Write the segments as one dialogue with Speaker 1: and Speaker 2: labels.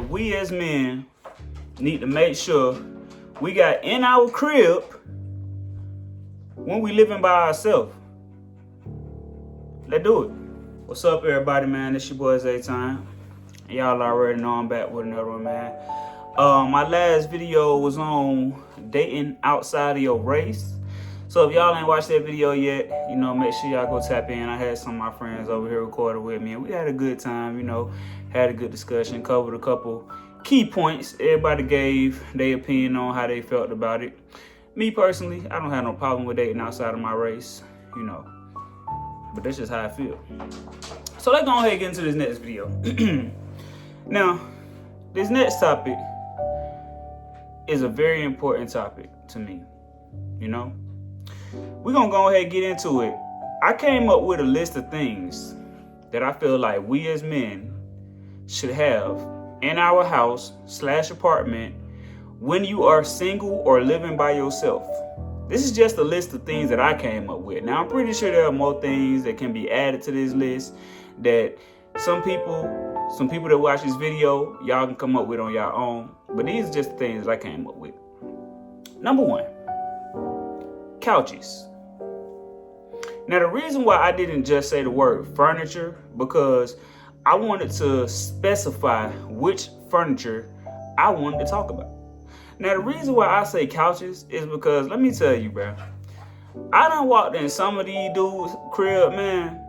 Speaker 1: that we as men need to make sure we got in our crib when we living by ourselves. Let's do it. What's up, everybody, man? It's your boy Zaytime. Y'all already know I'm back with another one, man. My last video was on dating outside of your race. So if y'all ain't watched that video yet, make sure y'all go tap in. I had some of my friends over here recording with me, and we had a good time, had a good discussion, covered a couple key points. Everybody gave their opinion on how they felt about it. Me personally, I don't have no problem with dating outside of my race, but that's just how I feel. So let's go ahead and get into this next video. Now, this next topic is a very important topic to me, We're going to go ahead and get into it. I came up with a list of things that I feel like we as men should have in our house/apartment when you are single or living by yourself. This is just a list of things that I came up with. Now, I'm pretty sure there are more things that can be added to this list that some people that watch this video, y'all can come up with on your own. But these are just the things that I came up with. Number one, couches. Now, the reason why I didn't just say the word furniture, because I wanted to specify which furniture I wanted to talk about. Now, the reason why I say couches is because, let me tell you, bro, I done walked in some of these dudes' crib, man,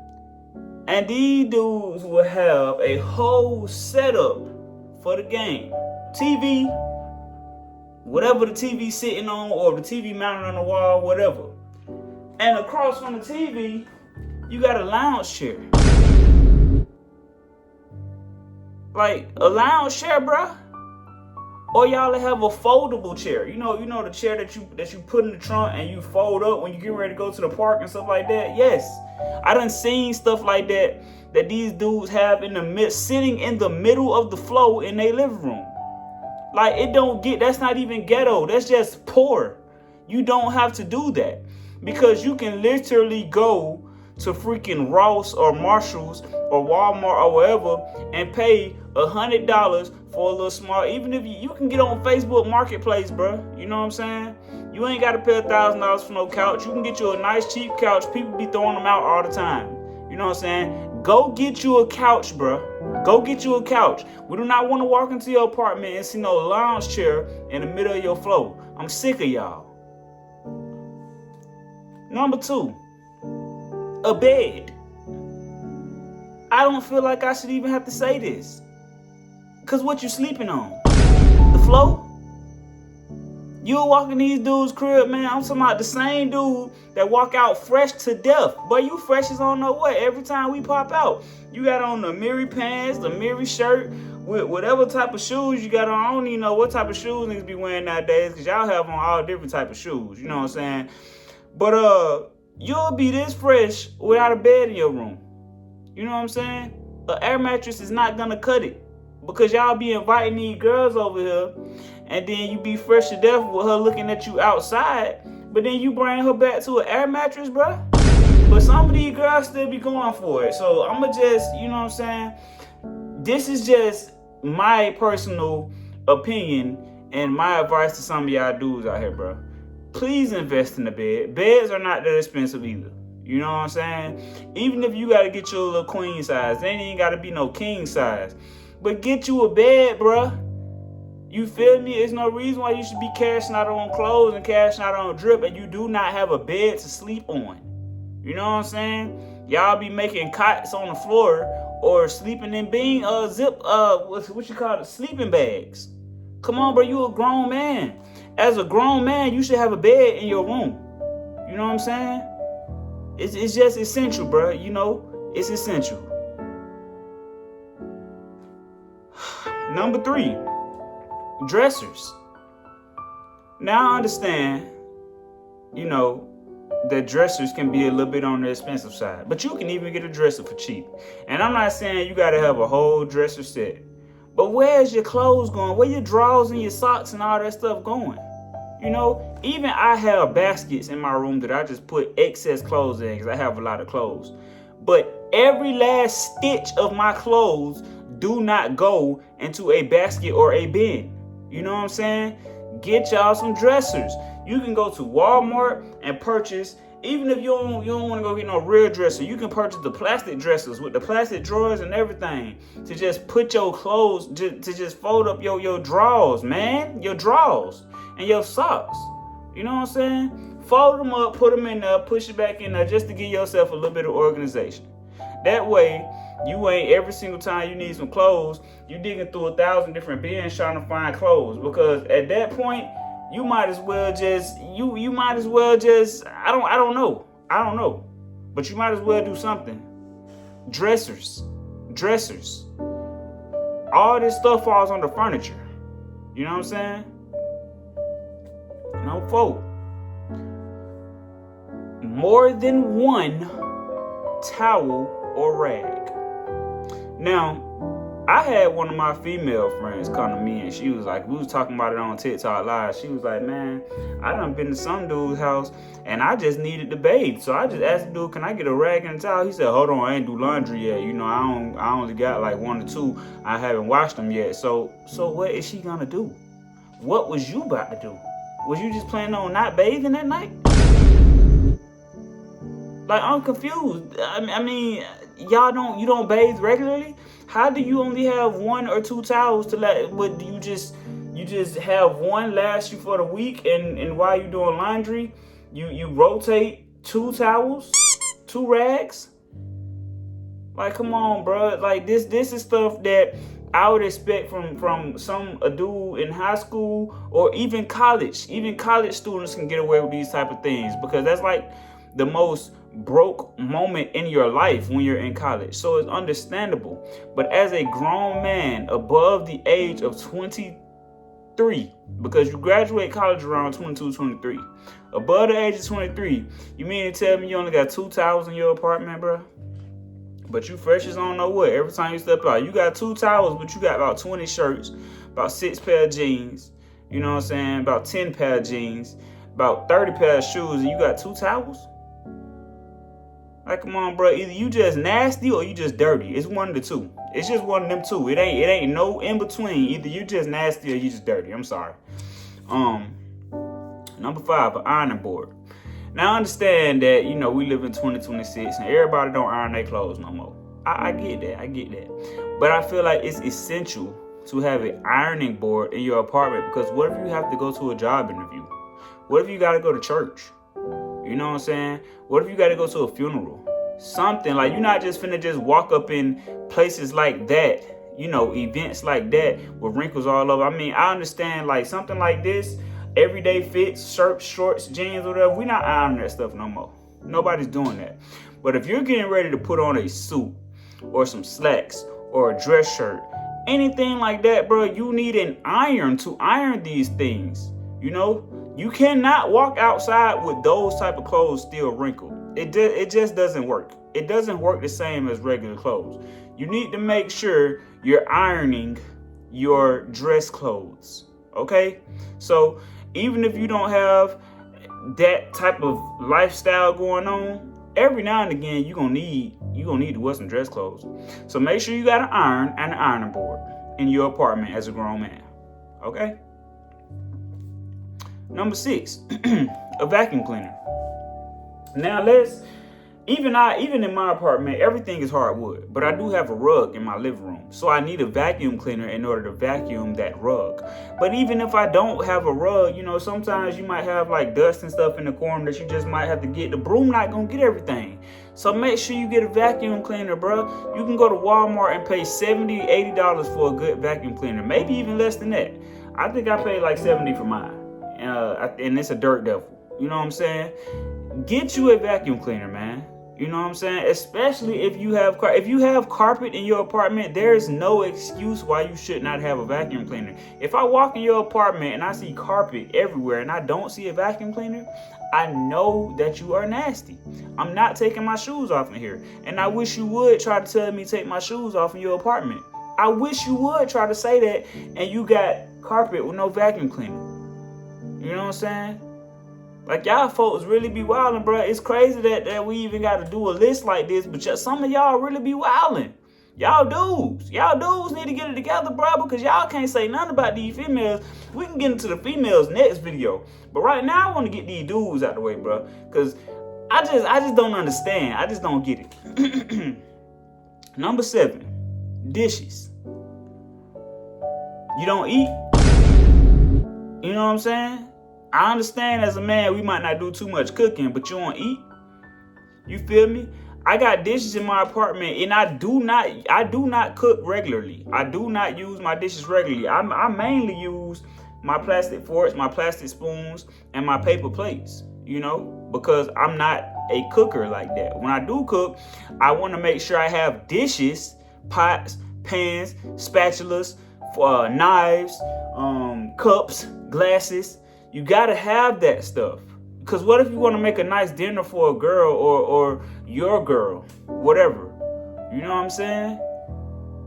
Speaker 1: and these dudes will have a whole setup for the game. TV, whatever the TV sitting on, or the TV mounted on the wall, whatever. And across from the TV, you got a lounge chair. Like a lounge chair, bruh. Or y'all have a foldable chair. You know the chair that you put in the trunk and you fold up when you get ready to go to the park and stuff like that. Yes, I done seen stuff like that these dudes have sitting in the middle of the floor in their living room. Like, that's not even ghetto. That's just poor. You don't have to do that, because you can literally go to freaking Ross or Marshalls or Walmart or wherever and pay $100 for a little small. Even if you can get on Facebook Marketplace, bro. You know what I'm saying? You ain't got to pay $1,000 for no couch. You can get you a nice cheap couch. People be throwing them out all the time. You know what I'm saying? Go get you a couch, bro. Go get you a couch. We do not want to walk into your apartment and see no lounge chair in the middle of your floor. I'm sick of y'all. Number two, a bed. I don't feel like I should even have to say this. Because what you sleeping on? The floor? You'll walk in these dudes' crib, man. I'm talking about the same dude that walk out fresh to death. But you fresh as on know what. Every time we pop out, you got on the mirror pants, the mirror shirt, with whatever type of shoes you got on. I don't even know what type of shoes niggas be wearing nowadays, because y'all have on all different type of shoes. You know what I'm saying? But you'll be this fresh without a bed in your room. You know what I'm saying? An air mattress is not gonna cut it, because y'all be inviting these girls over here, and then you be fresh to death with her looking at you outside, but then you bring her back to an air mattress, bruh. But some of these girls still be going for it. So I'ma just, you know what I'm saying? This is just my personal opinion and my advice to some of y'all dudes out here, bruh. Please invest in a bed. Beds are not that expensive either. You know what I'm saying? Even if you got to get you a little queen size, they ain't got to be no king size. But get you a bed, bruh. You feel me? There's no reason why you should be cashing out on clothes and cashing out on drip and you do not have a bed to sleep on. You know what I'm saying? Y'all be making cots on the floor or sleeping in sleeping bags. Come on, bro, you a grown man. As a grown man, you should have a bed in your room. You know what I'm saying? It's just essential, bro. It's essential. Number three, dressers. Now I understand, that dressers can be a little bit on the expensive side, but you can even get a dresser for cheap. And I'm not saying you got to have a whole dresser set, but where's your clothes going? Where your drawers and your socks and all that stuff going? Even I have baskets in my room that I just put excess clothes in because I have a lot of clothes. But every last stitch of my clothes do not go into a basket or a bin. You know what I'm saying? Get y'all some dressers. You can go to Walmart and purchase, even if you don't want to go get no real dresser, you can purchase the plastic dressers with the plastic drawers and everything to just put your clothes, to just fold up your drawers, man. Your drawers and your socks. You know what I'm saying? Fold them up, put them in there, push it back in there just to give yourself a little bit of organization. That way, you ain't every single time you need some clothes, you digging through 1,000 different bins trying to find clothes. Because at that point, you might as well just, you might as well just, I don't know. But you might as well do something. Dressers. All this stuff falls under furniture. You know what I'm saying? No folk. More than one towel or rag. Now, I had one of my female friends come to me and she was like, we was talking about it on TikTok Live. She was like, man, I done been to some dude's house and I just needed to bathe. So I just asked the dude, can I get a rag and a towel? He said, hold on, I ain't do laundry yet. You know, I only got like 1 or 2. I haven't washed them yet. So what is she gonna do? What was you about to do? Was you just planning on not bathing that night? Like, I'm confused. I mean, you don't bathe regularly? How do you only have 1 or 2 towels to let? What do you just have one last you for the week, and while you doing laundry, you rotate 2 towels, 2 rags? Like, come on, bro. Like this is stuff that I would expect from a dude in high school or even college. Even college students can get away with these type of things because that's like the most broke moment in your life when you're in college. So it's understandable. But as a grown man above the age of 23, because you graduate college around 22, 23, above the age of 23, you mean to tell me you only got 2 towels in your apartment, bro? But you fresh as I don't know what. Every time you step out, you got 2 towels, but you got about 20 shirts, about 6 pair of jeans, you know what I'm saying? About 10 pair of jeans, about 30 pair of shoes, and you got 2 towels? Like, come on, bro. Either you just nasty or you just dirty. It's one of the two. It's just one of them two. It ain't no in between. Either you just nasty or you just dirty. I'm sorry. Number 5, an ironing board. Now I understand that, you know, we live in 2026 and everybody don't iron their clothes no more. I get that. But I feel like it's essential to have an ironing board in your apartment because what if you have to go to a job interview? What if you got to go to church? You know what I'm saying? What if you got to go to a funeral? Something like you're not just finna just walk up in places like that, you know, events like that with wrinkles all over. I mean, I understand like something like this, everyday fits, shirts, shorts, jeans, whatever. We're not ironing that stuff no more. Nobody's doing that. But if you're getting ready to put on a suit or some slacks or a dress shirt, anything like that, bro, you need an iron to iron these things. You know, you cannot walk outside with those type of clothes still wrinkled. It just doesn't work. It doesn't work the same as regular clothes. You need to make sure you're ironing your dress clothes. Okay? So even if you don't have that type of lifestyle going on, every now and again you're gonna need to wear some dress clothes. So make sure you got an iron and an ironing board in your apartment as a grown man. Okay? Number 6, a vacuum cleaner. Now even in my apartment, everything is hardwood, but I do have a rug in my living room. So I need a vacuum cleaner in order to vacuum that rug. But even if I don't have a rug, you know, sometimes you might have like dust and stuff in the corner that you just might have to get. The broom not gonna get everything. So make sure you get a vacuum cleaner, bro. You can go to Walmart and pay $70, $80 for a good vacuum cleaner. Maybe even less than that. I think I paid like $70 for mine. And it's a Dirt Devil. You know what I'm saying? Get you a vacuum cleaner, man. You know what I'm saying? Especially if you have carpet in your apartment, there is no excuse why you should not have a vacuum cleaner. If I walk in your apartment and I see carpet everywhere and I don't see a vacuum cleaner, I know that you are nasty. I'm not taking my shoes off in here. And I wish you would try to tell me to take my shoes off in your apartment. I wish you would try to say that and you got carpet with no vacuum cleaner. You know what I'm saying? Like, y'all folks really be wilding, bro. It's crazy that we even got to do a list like this, but some of y'all really be wilding. Y'all dudes need to get it together, bro, because y'all can't say nothing about these females. We can get into the females next video. But right now, I want to get these dudes out the way, bro, because I just don't understand. I just don't get it. Number 7, dishes. You don't eat? You know what I'm saying? I understand as a man, we might not do too much cooking, but you don't eat? You feel me? I got dishes in my apartment, and I do not cook regularly. I do not use my dishes regularly. I mainly use my plastic forks, my plastic spoons, and my paper plates, you know, because I'm not a cooker like that. When I do cook, I want to make sure I have dishes, pots, pans, spatulas, knives, cups, glasses. You gotta have that stuff. Because what if you want to make a nice dinner for a girl or your girl, whatever? You know what I'm saying?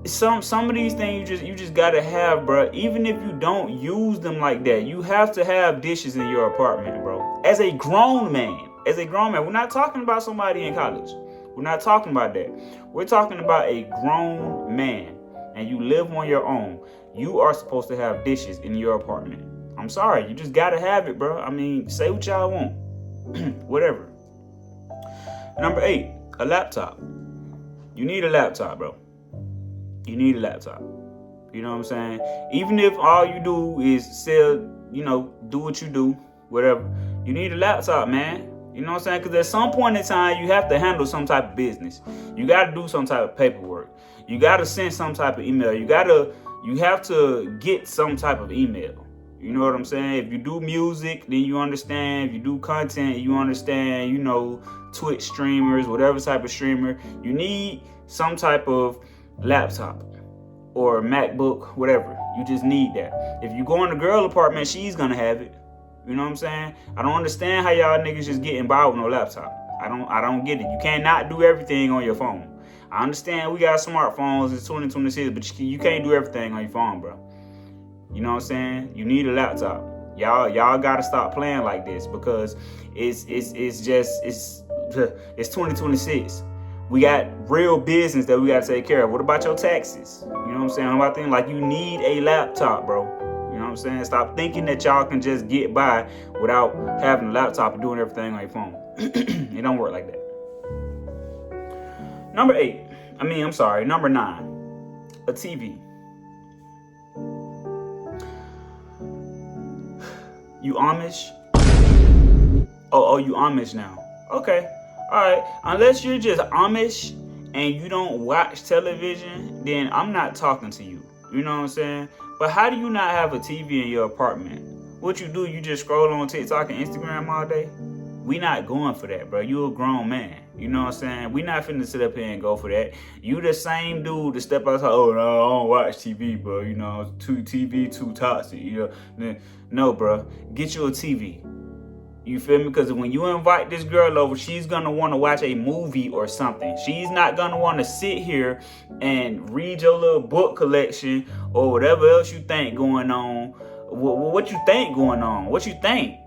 Speaker 1: Some of these things you just gotta have, bro. Even if you don't use them like that, you have to have dishes in your apartment, bro. As a grown man, we're not talking about somebody in college. We're not talking about that. We're talking about a grown man, and you live on your own. You are supposed to have dishes in your apartment. I'm sorry, you just gotta have it, bro. I mean, say what y'all want. Whatever. Number 8, a laptop. You need a laptop, bro. You need a laptop. You know what I'm saying? Even if all you do is sell, do what you do, whatever. You need a laptop, man. You know what I'm saying? Because at some point in time, you have to handle some type of business. You got to do some type of paperwork. You got to send some type of email. You have to get some type of email. You know what I'm saying? If you do music, then you understand. If you do content, you understand, Twitch streamers, whatever type of streamer. You need some type of laptop or MacBook, whatever. You just need that. If you go in the girl apartment, she's going to have it. You know what I'm saying? I don't understand how y'all niggas just getting by with no laptop. I don't get it. You cannot do everything on your phone. I understand we got smartphones. It's 2026, but you can't do everything on your phone, bro. You know what I'm saying? You need a laptop. Y'all gotta stop playing like this because it's 2026. We got real business that we gotta take care of. What about your taxes? You know what I'm saying? I'm about thinking like you need a laptop, bro. You know what I'm saying? Stop thinking that y'all can just get by without having a laptop and doing everything on your phone. It don't work like that. Number 9, a TV. You Amish? Oh, you Amish now. Okay. All right. Unless you're just Amish and you don't watch television, then I'm not talking to you. You know what I'm saying? But how do you not have a TV in your apartment? What you do, you just scroll on TikTok and Instagram all day? We not going for that, bro. You a grown man. You know what I'm saying? We not finna sit up here and go for that. You the same dude to step outside. Oh, no, I don't watch TV, bro. Too toxic. No, bro. Get you a TV. You feel me? Because when you invite this girl over, she's going to want to watch a movie or something. She's not going to want to sit here and read your little book collection or whatever else you think going on. What you think going on? What you think?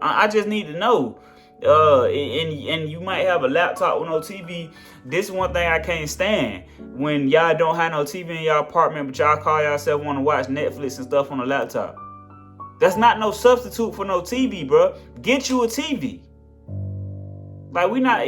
Speaker 1: I just need to know. And you might have a laptop with no TV. This is one thing I can't stand. When y'all don't have no TV in your apartment, but y'all call yourself want to watch Netflix and stuff on a laptop. That's not no substitute for no TV, bro. Get you a TV. Like we not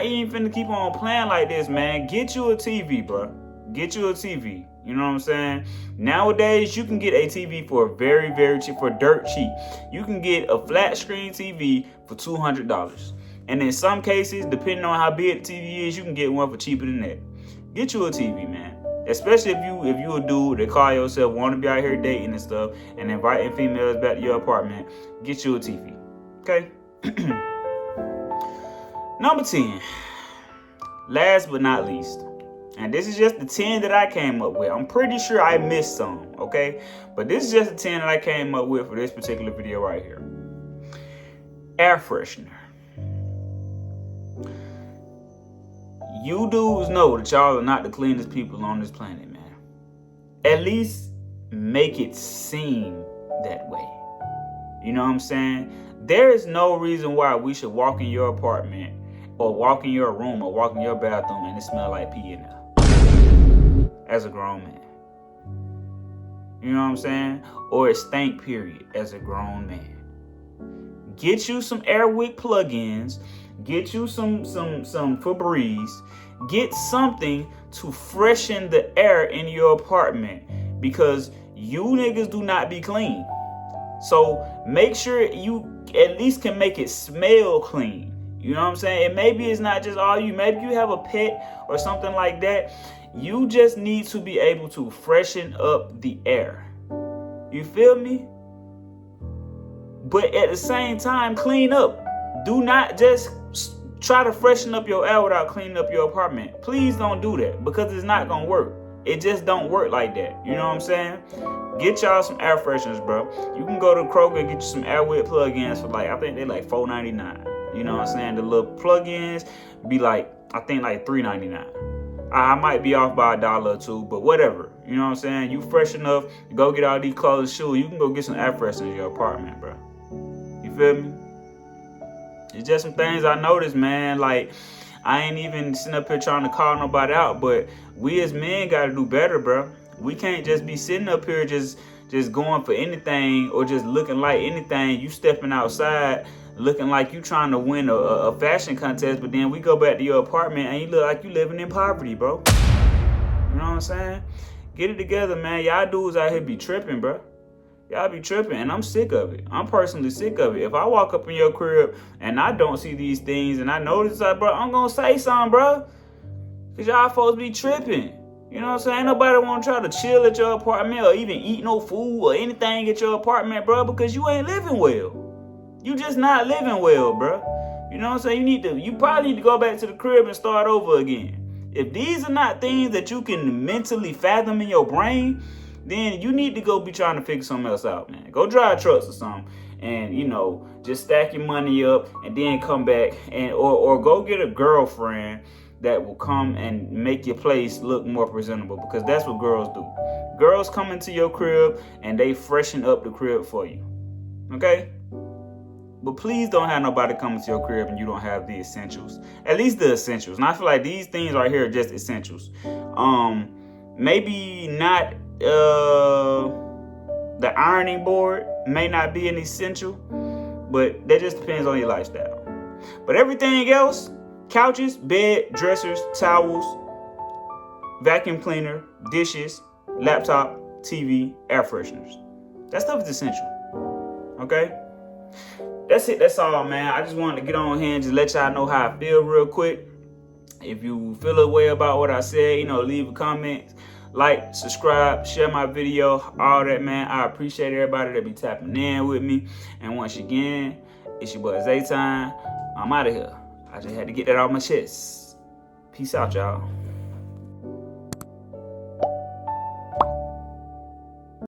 Speaker 1: even finna keep on playing like this, man. Get you a TV, bro. Get you a TV. You know what I'm saying? Nowadays, you can get a TV for very, very cheap, for dirt cheap. You can get a flat screen TV for $200. And in some cases, depending on how big the TV is, you can get one for cheaper than that. Get you a TV, man. Especially if you a dude that call yourself want to be out here dating and stuff and inviting females back to your apartment, get you a TV. Okay? Number 10. Last but not least. And this is just the 10 that I came up with. I'm pretty sure I missed some, okay? But this is just the 10 that I came up with for this particular video right here. Air freshener. You dudes know that y'all are not the cleanest people on this planet, man. At least make it seem that way. You know what I'm saying? There is no reason why we should walk in your apartment or walk in your room or walk in your bathroom and it smell like pee in there. as a grown man. You know what I'm saying? Or a stank period as a grown man. Get you some Airwick plugins. Get you some Febreze. Get something to freshen the air in your apartment, because you niggas do not be clean. So make sure you at least can make it smell clean. You know what I'm saying? And maybe it's not just all you. Maybe you have a pet or something like that. You just need to be able to freshen up the air. You feel me? But at the same time, clean up. Do not just try to freshen up your air without cleaning up your apartment. Please don't do that, because it's not gonna work. It just don't work like that. You know what I'm saying? Get y'all some air fresheners, bro. You can go to Kroger and get you some Airwick plugins for like, I think they're like $4.99. You know what I'm saying? The little plugins be like, I think like $3.99. I might be off by $1 or $2, but whatever. You know what I'm saying? You fresh enough to go get all these clothes and shoes. You can go get some air fresheners in your apartment, bro. You feel me? It's just some things I noticed, man. Like, I ain't even sitting up here trying to call nobody out, but we as men got to do better, bro. We can't just be sitting up here just going for anything or just looking like anything. You stepping outside looking like you trying to win a fashion contest, but then we go back to your apartment and you look like you living in poverty, bro. You know what I'm saying? Get it together, man. Y'all dudes out here be tripping, bro. Y'all be tripping, and I'm sick of it. I'm personally sick of it. If I walk up in your crib and I don't see these things and I notice, like, bro, I'm gonna say something, bro. Because y'all folks be tripping. You know what I'm saying? Ain't nobody want to try to chill at your apartment or even eat no food or anything at your apartment, bro, because you ain't living well. You just not living well, bro. You know what I'm saying? You probably need to go back to the crib and start over again. If these are not things that you can mentally fathom in your brain, then you need to go be trying to figure something else out, man. Go drive trucks or something and, you know, just stack your money up and then come back and or go get a girlfriend that will come and make your place look more presentable, because that's what girls do. Girls come into your crib and they freshen up the crib for you. Okay? But please don't have nobody come into your crib and you don't have the essentials. At least the essentials. And I feel like these things right here are just essentials. Maybe not the ironing board may not be an essential, but that just depends on your lifestyle. But everything else, couches, bed, dressers, towels, vacuum cleaner, dishes, laptop, TV, air fresheners. That stuff is essential. Okay? That's it. That's all, man. I just wanted to get on here and just let y'all know how I feel real quick. If you feel a way about what I said, you know, leave a comment. Like, subscribe, share my video, all that, man. I appreciate everybody that be tapping in with me. And once again, it's your boy Zaytime. I'm out of here. I just had to get that off my chest. Peace out, y'all.